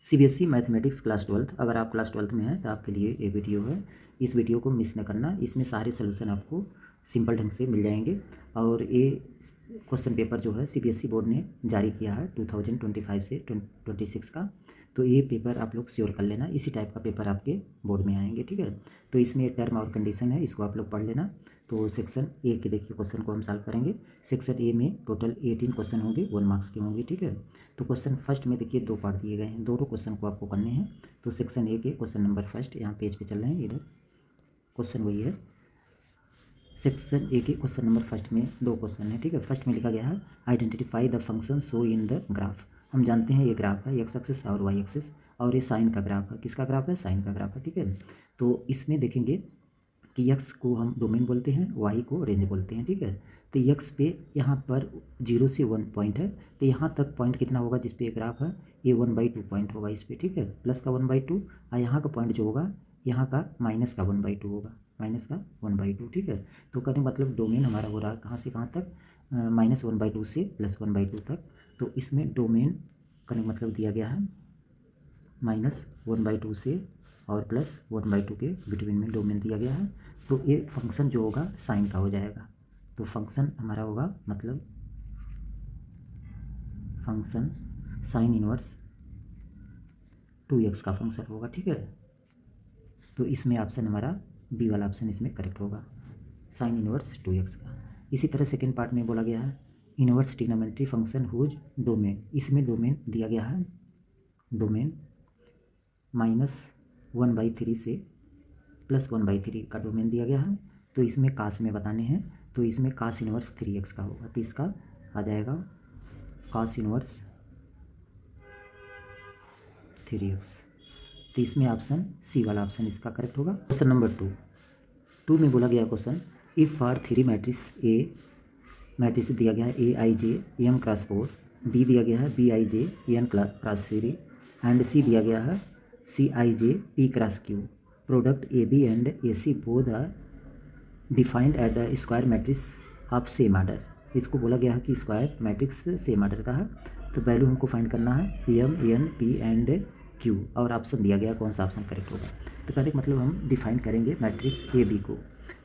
CBSE mathematics class 12। अगर आप class 12 में हैं तो आपके लिए ये वीडियो है। इस वीडियो को मिस न करना, इसमें सारे सलूशन आपको सिंपल ढंग से मिल जाएंगे। और ये क्वेश्चन पेपर जो है सीबीएसई बोर्ड ने जारी किया है 2025 से 26 का, तो ये पेपर आप लोग श्योर कर लेना। इसी टाइप का पेपर आपके बोर्ड में आएंगे, ठीक है। तो इसमें टर्म और कंडीशन है, इसको आप लोग पढ़ लेना। तो सेक्शन ए के देखिए क्वेश्चन को हम सॉल्व करेंगे। सेक्शन ए में टोटल 18 क्वेश्चन होंगे, 1 मार्क्स के होंगे, ठीक है। तो क्वेश्चन फर्स्ट में देखिए 2 पार्ट दिए गए हैं, दोनों क्वेश्चन को आपको करने हैं। तो सेक्शन ए के क्वेश्चन नंबर फर्स्ट यहाँ पेज पे चल रहे हैं, इधर क्वेश्चन वही है। सेक्शन ए के क्वेश्चन नंबर फर्स्ट में 2 क्वेश्चन है, ठीक है। फर्स्ट में लिखा गया है identify the function show in the graph. हम जानते हैं ये ग्राफ है एक्स एक्सिस और वाई एक्सिस, और ये साइन का ग्राफ है। किसका ग्राफ है? साइन का ग्राफ है, ठीक है। तो इसमें देखेंगे कि एक्स को हम डोमेन बोलते हैं, वाई को रेंज बोलते हैं, ठीक है। तो एक्स पे यहाँ पर 0 से 1 पॉइंट है, तो यहाँ तक पॉइंट कितना होगा जिस पे ग्राफ है? ये 1/2 पॉइंट होगा इस पे, ठीक है। प्लस का 1/2, और यहाँ का पॉइंट जो होगा यहाँ का माइनस का 1/2 होगा, माइनस का 1/2, ठीक है। तो कहने मतलब डोमेन हमारा हो रहा है कहाँ से कहाँ तक? -1/2 से +1/2 तक। तो इसमें डोमेन कहने का मतलब दिया गया है -1/2 से और +1/2 के बिटवीन में डोमेन दिया गया है। तो ये फंक्शन जो होगा साइन का हो जाएगा। तो फंक्शन हमारा होगा मतलब फंक्शन साइन इनवर्स 2x का फंक्शन होगा, ठीक है। तो इसमें ऑप्शन हमारा बी वाला ऑप्शन इसमें करेक्ट होगा, साइन इनवर्स 2x का। इसी तरह सेकेंड पार्ट में बोला गया है inverse trigonometry function whose domain. इसमें डोमेन दिया गया है, डोमेन -1/3 से +1/3 का डोमेन दिया गया है। तो इसमें कास में बताने हैं, तो इसमें कास इनवर्स 3x का होगा। तो इसका आ जाएगा कास इनवर्स 3x। तो इसमें ऑप्शन सी वाला ऑप्शन इसका करेक्ट होगा। क्वेश्चन नंबर 2 में बोला गया question if for 3 matrix A, matrix दिया गया है AIJ m×4, बी दिया गया है BIJ n×3 एंड सी दिया गया है CIJ p×q। Product AB and AC both are defined at the square matrix of same order. इसको बोला गया है कि स्क्वायर मैट्रिक्स सेम आर्डर का है। तो वैल्यू हमको फाइंड करना है M N P and Q, और ऑप्शन दिया गया कौन सा ऑप्शन करेक्ट होगा। तो कहने का मतलब हम डिफाइन करेंगे मैट्रिक्स AB को।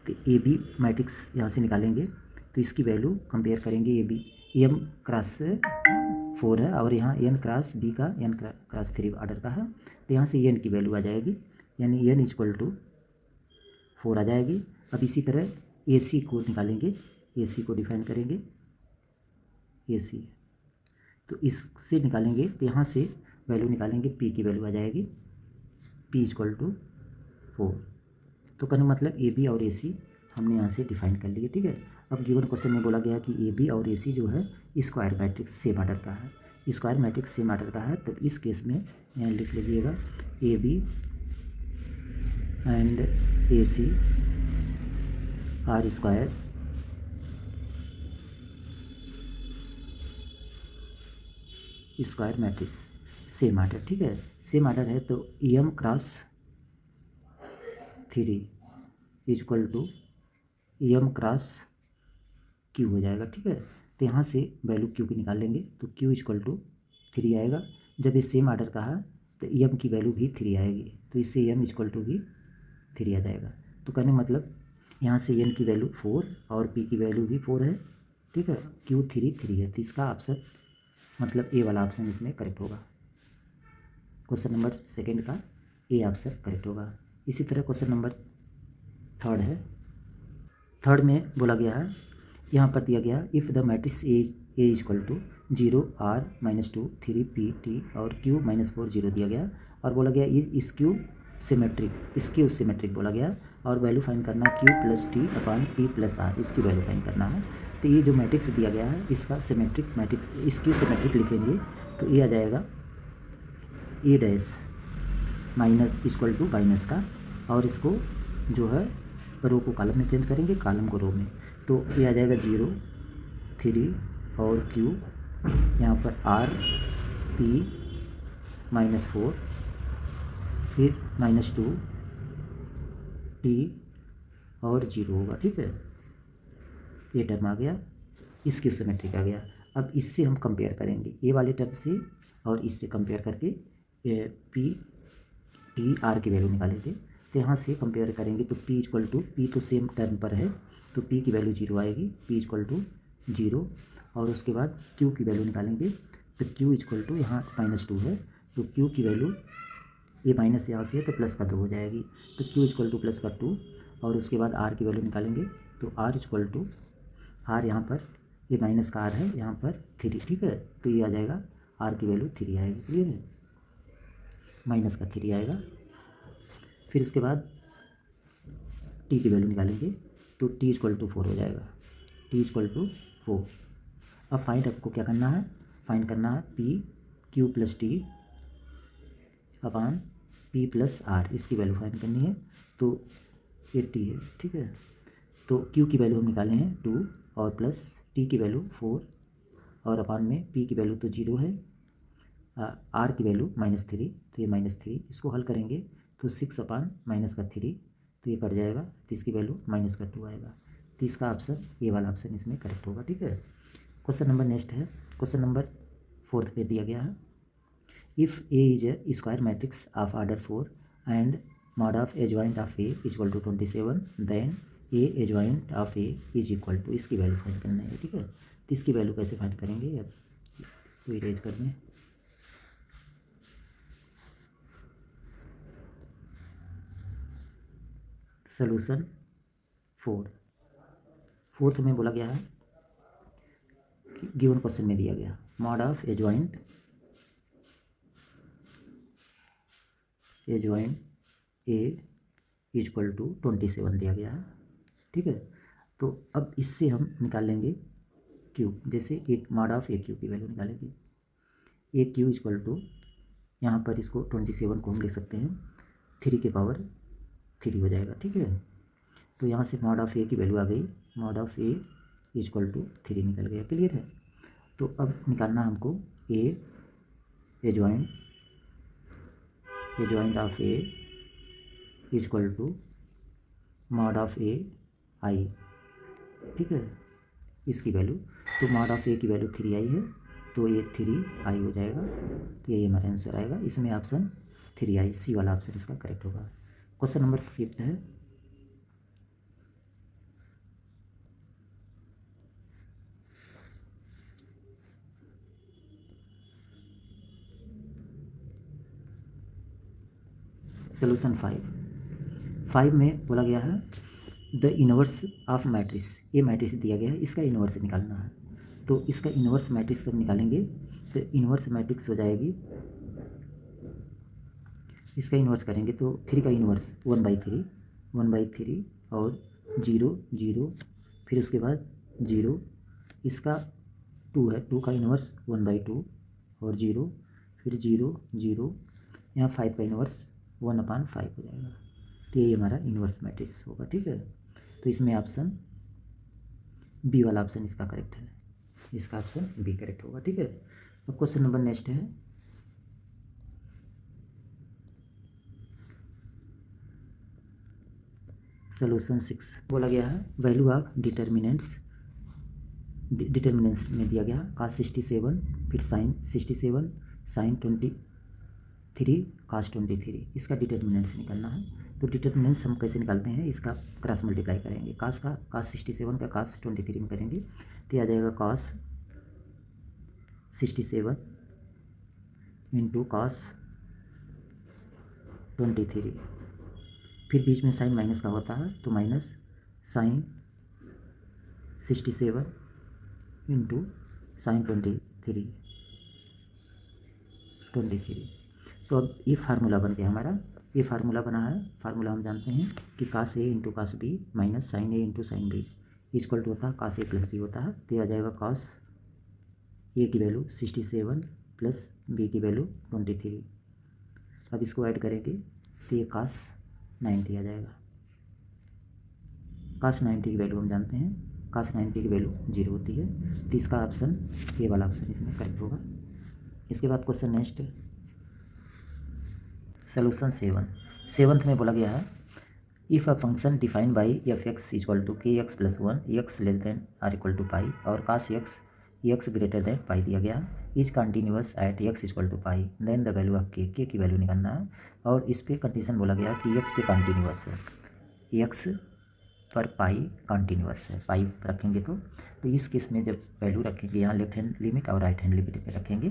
तो AB मैट्रिक्स यहाँ से निकालेंगे, तो इसकी वैल्यू कंपेयर करेंगे। AB m×4 है और यहाँ n×b का n×3 ऑर्डर का है। तो यहाँ से n की वैल्यू आ जाएगी, यानी n = 4 आ जाएगी। अब इसी तरह AC को निकालेंगे, AC को डिफाइन करेंगे AC। तो इससे निकालेंगे तो यहाँ से वैल्यू निकालेंगे, P की वैल्यू आ जाएगी P = 4। तो कहने मतलब AB और AC हमने यहाँ से डिफाइन कर लिए, ठीक है। अब गिवन क्वेश्चन में बोला गया कि AB और AC जो है स्क्वायर मैट्रिक्स सेम आर्डर का है, स्क्वायर मैट्रिक्स सेम आर्डर का है। तो इस केस में यहाँ लिख लीजिएगा AB and AC are square matrix same order, ठीक है। सेम आर्डर है तो m×3 = m×q हो जाएगा, ठीक है। तो यहाँ से वैल्यू q की निकाल लेंगे, तो q = 3 आएगा। जब ये सेम आर्डर का है तो m की वैल्यू भी 3 आएगी, तो इससे m = भी 3 आ जाएगा। तो कहने मतलब यहाँ से n की वैल्यू 4 और p की वैल्यू भी 4 है, ठीक है। q 3 है, तो इसका ऑप्शन मतलब ए वाला ऑप्शन इसमें करेक्ट होगा। क्वेश्चन नंबर सेकेंड का ए ऑप्शन करेक्ट होगा। इसी तरह क्वेश्चन नंबर 3 है। 3 में बोला गया है, यहाँ पर दिया गया if the matrix A = 0 R -2 3 P T और Q -4 0 दिया गया, और बोला गया स्क्यू सिमेट्रिक बोला गया, और वैल्यू फाइंड करना Q + T/P + R, इसकी वैल्यू फाइंड करना है। तो ये जो मैट्रिक्स दिया गया है इसका सिमेट्रिक मैट्रिक्स स्क्यू सिमेट्रिक लिखेंगे, तो ये आ जाएगा A' माइनस का, और इसको जो है रो को कॉलम में चेंज करेंगे, कॉलम को रो में। तो ये आ जाएगा 0 3 और Q, यहाँ पर R P -4 फिर -2 T और 0 होगा, ठीक है। ये टर्म आ गया, इसकी सिमेट्रिक आ गया। अब इससे हम कंपेयर करेंगे, ये वाले टर्म से और इससे कंपेयर करके पी टी आर की वैल्यू निकालेंगे। तो यहाँ से कंपेयर करेंगे तो पी इक्वल टू, पी तो सेम टर्म पर है तो पी की वैल्यू 0 आएगी, पी इक्वल टू 0। और उसके बाद क्यू की वैल्यू निकालेंगे तो क्यू इक्वल टू, यहाँ -2 है तो क्यू की वैल्यू, ये माइनस यहाँ से है तो प्लस का 2 हो जाएगी, तो क्यू इक्वल टू प्लस का 2। और उसके बाद आर की वैल्यू निकालेंगे तो आर इक्वल टू, आर यहाँ पर ये माइनस का आर है, यहाँ पर 3, ठीक है, तो ये आ जाएगा आर की वैल्यू 3 आएगी, क्लियर है, माइनस का 3 आएगा। फिर उसके बाद टी की वैल्यू निकालेंगे तो टी इक्वल टू 4 हो जाएगा, टी इक्वल टू 4। अब फाइंड आपको क्या करना है, फाइंड करना है P Q plus T upon P plus R, इसकी वैल्यू फाइंड करनी है। तो ये टी है, ठीक है, तो क्यू की वैल्यू हम निकाले हैं 2 और प्लस टी की वैल्यू 4 और अपॉन में पी की वैल्यू तो 0 है, आर की वैल्यू -3, तो ये -3, इसको हल करेंगे तो 6 अपॉन -3, तो ये कट जाएगा, तो इसकी वैल्यू -2 आएगा। तो इसका ऑप्शन, ये वाला ऑप्शन इसमें करेक्ट होगा, ठीक है। क्वेश्चन नंबर नेक्स्ट है, क्वेश्चन नंबर 4 पे दिया गया है, if A is a square matrix of order 4 and mod of adjoint of A equal to 27, then A adjoint of A is equal to, इसकी वैल्यू फाइंड करना है, ठीक है। तो इसकी वैल्यू कैसे फाइंड करेंगे, अब इसको इरेज कर दें। सोल्यूशन 4 में बोला गया है कि गिवन क्वेश्चन में दिया गया mod of adjoint A equal to 27 दिया गया है, ठीक है। तो अब इससे हम निकाल लेंगे क्यू, जैसे एक मॉड ऑफ ए क्यू की वैल्यू निकालेंगे, ए क्यू इक्वल टू, यहाँ पर इसको 27 को हम लिख सकते हैं 3 के पावर 3 हो जाएगा, ठीक है। तो यहाँ से मॉड ऑफ ए की वैल्यू आ गई, mod of A equal to 3 निकल गया, क्लियर है। तो अब निकालना हमको A adjoint of A equal to mod of A I, ठीक है, इसकी वैल्यू। तो मॉड ऑफ ए की वैल्यू 3 आई है तो ये 3 आई हो जाएगा, तो ये हमारा आंसर आएगा, इसमें ऑप्शन 3 आई, सी वाला ऑप्शन इसका करेक्ट होगा। क्वेश्चन नंबर 5 है, सोल्यूशन 5 में बोला गया है द इनवर्स ऑफ मैट्रिक्स, ये मैट्रिक्स दिया गया है, इसका इनवर्स निकालना है। तो इसका इनवर्स मैट्रिक्स हम निकालेंगे तो इनवर्स मैट्रिक्स हो जाएगी, इसका इन्वर्स करेंगे तो 3 का इन्वर्स 1/3 और 0 0, फिर उसके बाद 0, इसका 2 है, 2 का इन्वर्स 1/2 और 0, फिर 0 0, यहाँ 5 का इन्वर्स 1/5 हो जाएगा। तो ये हमारा इन्वर्स मैट्रिक्स होगा, ठीक है। तो इसमें ऑप्शन बी वाला ऑप्शन इसका करेक्ट है, इसका ऑप्शन बी करेक्ट होगा, ठीक है। अब क्वेश्चन नंबर नेक्स्ट है, सोल्यूशन 6 बोला गया है वैल्यू ऑफ डिटर्मिनेंट्स में दिया गया cos 67, फिर sin 67, sin 23, cos 23, इसका डिटर्मिनेंट्स निकालना है। तो डिटर्मिनेंट्स हम कैसे निकालते हैं, इसका क्रॉस मल्टीप्लाई करेंगे, cos 67 का cos 23 में करेंगे तो आ जाएगा cos 67 इंटू cos 23, फिर बीच में साइन माइनस का होता है तो माइनस साइन 67 इंटू साइन 23। तो अब ये फार्मूला बन गया हमारा, ये फार्मूला बना है, फार्मूला हम जानते हैं कि cos a into cos b minus sine a into sine b equal to होता है cos a प्लस b होता है। तो ये आ जाएगा cos a की वैल्यू 67 प्लस b की वैल्यू 23। अब इसको ऐड करेंगे तो ये cos 90 आ जाएगा, cos 90 की वैल्यू हम जानते हैं, cos 90 की वैल्यू 0 होती है। तो इसका ऑप्शन ए वाला ऑप्शन इसमें करेक्ट होगा। इसके बाद क्वेश्चन नेक्स्ट सोल्यूशन 7 में बोला गया है if a function defined by f x equal to k x plus 1 x less than or equal to pi और cos x greater than pi दिया गया है, is continuous at x equal to pi, then the value of k की value निकालना है। और इस पे कंडीशन बोला गया कि एक्स पे कंटिन्यूअस है, एक्स पर पाई कंटिन्यूअस है, पाई रखेंगे तो इस केस में जब वैल्यू रखेंगे यहाँ लेफ्ट हैंड लिमिट और राइट हैंड लिमिट में रखेंगे,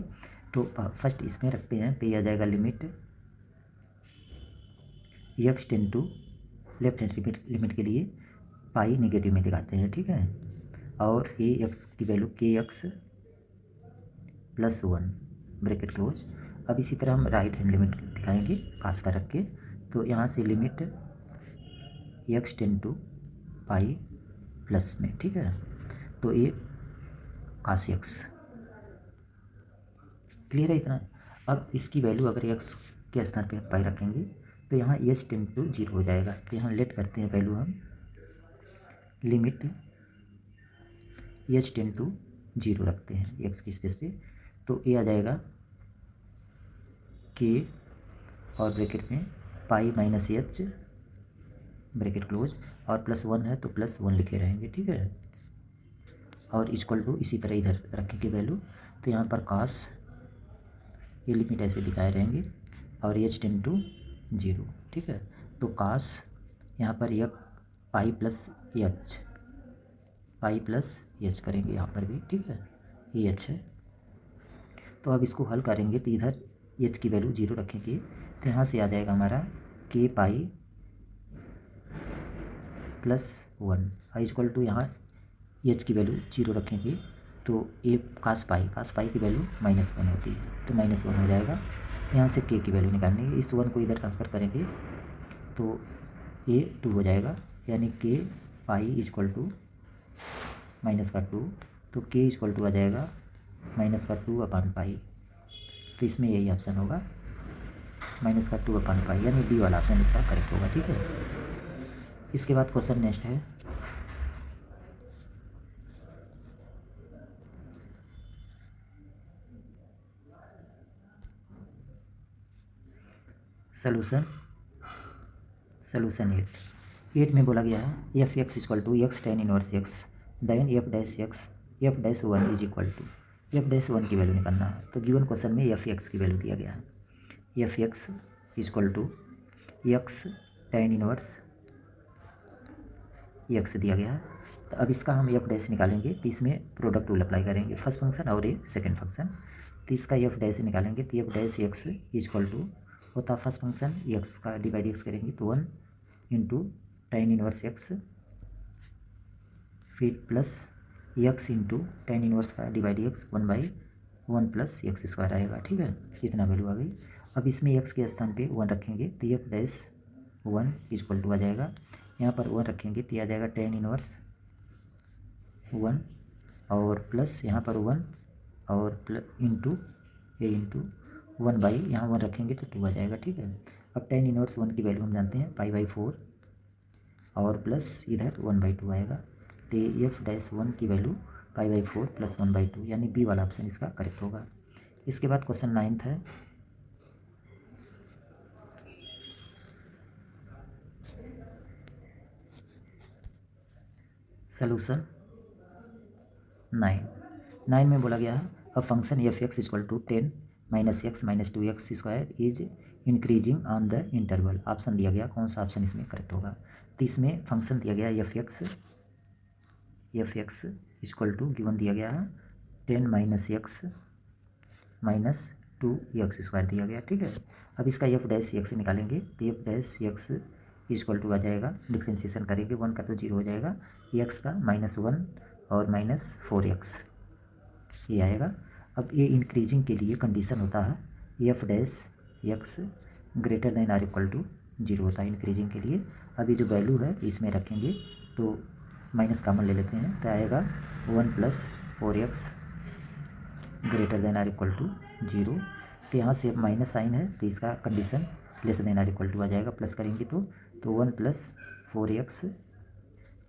तो फर्स्ट इसमें रखते हैं तो ये आ जाएगा limit x tends to left hand limit के लिए पाई नेगेटिव में दिखाते हैं, ठीक है। और ये एक्स की वैल्यू के एक्स प्लस 1 ब्रैकेट क्लोज। अब इसी तरह हम राइट हैंड लिमिट दिखाएंगे कास का रख के, तो यहाँ से limit x tends to pi plus में, ठीक है। तो ये कास एक्स, क्लियर है इतना। अब इसकी वैल्यू अगर एक्स के स्थान पे पाई रखेंगे तो यहाँ एच टेन टू 0 हो जाएगा। तो यहाँ लेट करते हैं वैल्यू हम लिमिट एच टेन टू 0 रखते हैं एक्स की स्पेस पे, तो ये आ जाएगा के और ब्रैकेट में pi minus H bracket close, और प्लस 1 है तो प्लस 1 लिखे रहेंगे, ठीक है। और इक्वल टू इसी तरह इधर रखेंगे वैल्यू, तो यहाँ पर कास ये लिमिट ऐसे दिखाए रहेंगे और एच टेन टू 0, ठीक है। तो कास यहाँ पर एक पाई प्लस एच करेंगे यहाँ पर भी, ठीक है, ये एच है। तो अब इसको हल करेंगे तो इधर एच की वैल्यू 0 रखेंगे, तो यहाँ से आ जाएगा हमारा के पाई प्लस 1 इक्वल टू यहाँ एच की वैल्यू 0 रखेंगे तो ए कास पाई की वैल्यू -1 होती है, तो -1 हो जाएगा। यहाँ से के की वैल्यू निकालनी है, इस 1 को इधर ट्रांसफ़र करेंगे तो ये 2 हो जाएगा, यानी के पाई इक्वल टू -2, तो के इक्वल टू आ जाएगा -2/पाई। तो इसमें यही ऑप्शन होगा -2/पाई, यानी डी वाला ऑप्शन इसका करेक्ट होगा, ठीक है। इसके बाद क्वेश्चन नेक्स्ट है सॉल्यूशन 8 में बोला गया है f x equal to x tan inverse x, then f dash 1 is equal to f dash 1 की वैल्यू निकालना है। तो गिवन क्वेश्चन में एफ एक्स की वैल्यू दिया गया है, f x equal to x tan inverse x दिया गया है। तो अब इसका हम एफ डैश निकालेंगे, तो इसमें प्रोडक्ट रूल अप्लाई करेंगे, फर्स्ट फंक्शन और ये सेकेंड फंक्शन। तो इसका एफ डैश निकालेंगे तो f dash x equal to होता फर्स्ट फंक्शन एक्स का डिवाइड एक्स करेंगे तो 1 इंटू टेन इनवर्स एक्स, फिर plus x into tan inverse का divide x 1/1 plus x square आएगा, ठीक है। इतना वैल्यू आ गई। अब इसमें एक्स के स्थान पे 1 रखेंगे तो एफ डैश 1 इक्वल टू आ जाएगा, यहाँ पर 1 रखेंगे तो आ जाएगा टेन इनवर्स 1 और प्लस यहाँ पर 1 और इंटू 1 यहाँ 1 रखेंगे तो 2 आ जाएगा, ठीक है। अब टेन इनवर्स 1 की वैल्यू हम जानते हैं पाई/4 और प्लस इधर 1/2 आएगा, तो एफ डैश 1 की वैल्यू पाई/4 प्लस 1/2, यानी बी वाला ऑप्शन इसका करेक्ट होगा। इसके बाद क्वेश्चन 9 है सॉल्यूशन 9 में बोला गया है a function f x equal to 10 -x -2x square is increasing on the interval. Option दिया गया, कौन सा ऑप्शन इसमें करेक्ट होगा। तो इसमें फंक्शन दिया गया f x equal to given दिया गया है 10 -x -2x स्क्वायर दिया गया, ठीक है। अब इसका एफ डैश एक्स निकालेंगे तो f dash x equal to आ जाएगा, डिफ्रेंशिएशन करेंगे 1 का तो 0 हो जाएगा, एक्स का -1 और -4x ये आएगा। अब ये इंक्रीजिंग के लिए कंडीशन होता है f dash x greater than or equal to 0 होता है इंक्रीजिंग के लिए। अब ये जो वैल्यू है इसमें रखेंगे तो माइनस कॉमन ले लेते हैं तो आएगा 1 + 4x greater than or equal to 0। तो यहाँ से माइनस साइन है तो इसका condition less than or equal to आ जाएगा, प्लस करेंगे तो 1 + 4x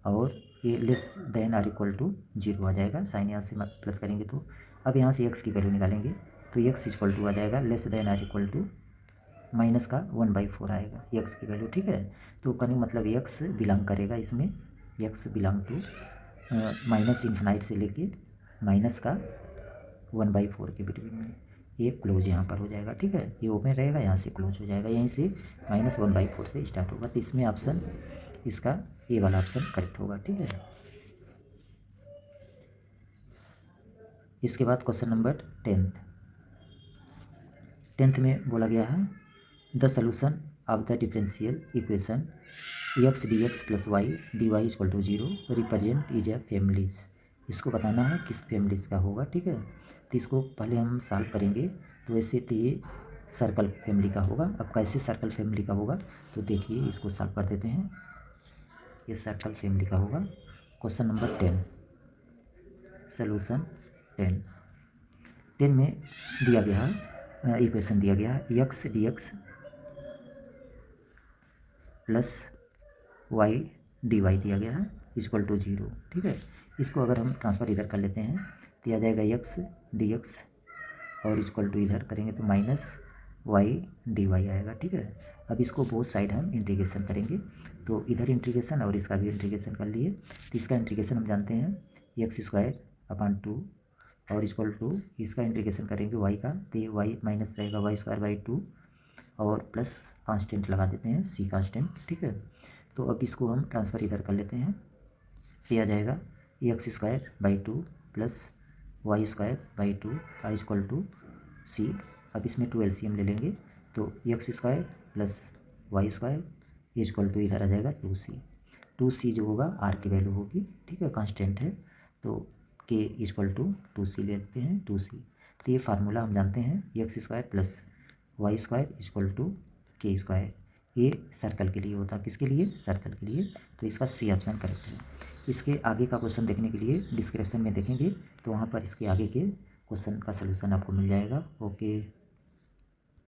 और ये less than or equal to 0 आ जाएगा, साइन यहाँ से प्लस करेंगे तो अब यहाँ से x की वैल्यू निकालेंगे तो x इक्वल टू आ जाएगा less than or equal to minus का 1/4 आएगा x की वैल्यू, ठीक है। तो कहने मतलब x बिलोंग करेगा इसमें, x belong to minus infinite से लेके माइनस का 1/4 के बिटवीन में, ये क्लोज यहाँ पर हो जाएगा। ठीक है, ये ओपन रहेगा, यहाँ से क्लोज हो जाएगा, यहीं से -1/4 से स्टार्ट होगा। तो इसमें ऑप्शन इसका ए वाला ऑप्शन करेक्ट होगा। ठीक है, इसके बाद क्वेश्चन नंबर 10th में बोला गया है the solution of the differential equation x dx plus y dy equal to 0 represent is a families. इसको बताना है किस फैमिलीज का होगा। ठीक है, तो इसको पहले हम सॉल्व करेंगे। तो वैसे तो ये सर्कल फैमिली का होगा। अब कैसे सर्कल फैमिली का होगा, तो देखिए इसको सॉल्व कर देते हैं। ये सर्कल फैमिली का होगा। क्वेश्चन नंबर 10, सोल्यूशन 10 में दिया गया है इक्वेशन दिया गया है x dx plus y dy दिया गया है इक्वल टू 0। ठीक है, इसको अगर हम ट्रांसफ़र इधर कर लेते हैं तो आ जाएगा x dx और इक्वल टू इधर करेंगे तो -y dy आएगा। ठीक है, अब इसको बोथ साइड हम इंटीग्रेशन करेंगे। तो इधर इंटीग्रेशन और इसका भी इंटीग्रेशन कर लिए। तो इसका इंटीग्रेशन हम जानते हैं x²/2 और इक्वल टू इसका इंटीग्रेशन करेंगे y का, तो ये y माइनस रहेगा y²/2 और प्लस कांस्टेंट लगा देते हैं c कांस्टेंट। ठीक है, तो अब इसको हम ट्रांसफ़र इधर कर लेते हैं। ये आ जाएगा x²/2 plus y²/2 equal to c। अब इसमें 2 LCM ले लेंगे तो x² plus y² equal to इधर आ जाएगा 2c जो होगा r की वैल्यू होगी। ठीक है, कांस्टेंट है तो k इक्वल टू 2c ले लेते हैं 2c। तो ये फार्मूला हम जानते हैं x² plus y² equal to k²। ये सर्कल के लिए होता है, किसके लिए, सर्कल के लिए। तो इसका सी ऑप्शन करेक्ट है। इसके आगे का क्वेश्चन देखने के लिए डिस्क्रिप्शन में देखेंगे तो वहाँ पर इसके आगे के क्वेश्चन का सलूशन आपको मिल जाएगा। ओके।